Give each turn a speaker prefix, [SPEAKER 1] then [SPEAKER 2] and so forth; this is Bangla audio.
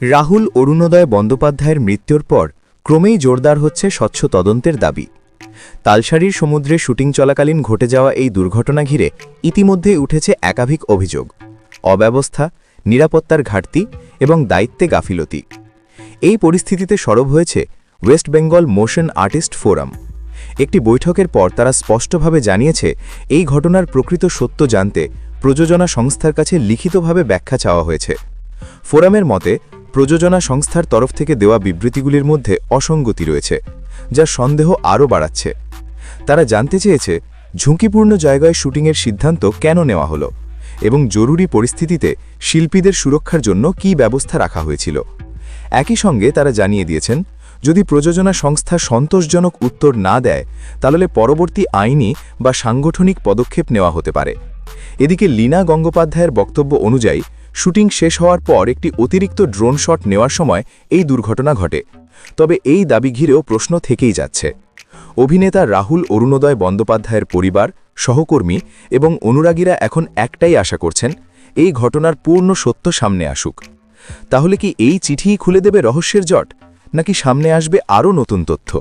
[SPEAKER 1] রাহুল অরুণোদয় বন্দ্যোপাধ্যায়ের মৃত্যুর পর ক্রমেই জোরদার হচ্ছে স্বচ্ছ তদন্তের দাবি। তালসারীর সমুদ্রে শুটিং চলাকালীন ঘটে যাওয়া এই দুর্ঘটনা ঘিরে ইতিমধ্যেই উঠেছে একাধিক অভিযোগ: অব্যবস্থা, নিরাপত্তার ঘাটতি এবং দায়িত্বে গাফিলতি। এই পরিস্থিতিতে সরব হয়েছে West Bengal motion artist forum. একটি বৈঠকের পর তারা স্পষ্টভাবে জানিয়েছে, এই ঘটনার প্রকৃত সত্য জানতে প্রযোজনা সংস্থার কাছে লিখিতভাবে ব্যাখ্যা চাওয়া হয়েছে। ফোরামের মতে, প্রযোজনা সংস্থার তরফ থেকে দেওয়া বিবৃতিগুলির মধ্যে অসঙ্গতি রয়েছে, যা সন্দেহ আরও বাড়াচ্ছে। তারা জানতে চেয়েছে, ঝুঁকিপূর্ণ জায়গায় শুটিংয়ের সিদ্ধান্ত কেন নেওয়া হলো এবং জরুরি পরিস্থিতিতে শিল্পীদের সুরক্ষার জন্য কী ব্যবস্থা রাখা হয়েছিল। একই সঙ্গে তারা জানিয়ে দিয়েছেন, যদি প্রযোজনা সংস্থা সন্তোষজনক উত্তর না দেয়, তাহলে পরবর্তী আইনি বা সাংগঠনিক পদক্ষেপ নেওয়া হতে পারে। এদিকে লীনা গঙ্গোপাধ্যায়ের বক্তব্য অনুযায়ী, শুটিং শেষ হওয়ার পর একটি অতিরিক্ত ড্রোন শট নেওয়ার সময় এই দুর্ঘটনা ঘটে। তবে এই দাবি ঘিরেও প্রশ্ন থেকেই যাচ্ছে। অভিনেতা রাহুল অরুণোদয় বন্দ্যোপাধ্যায়ের পরিবার, সহকর্মী এবং অনুরাগীরা এখন একটাই আশা করছেন, এই ঘটনার পূর্ণ সত্য সামনে আসুক। তাহলে কি এই চিঠিই খুলে দেবে রহস্যের জট, নাকি সামনে আসবে আরও নতুন তথ্য?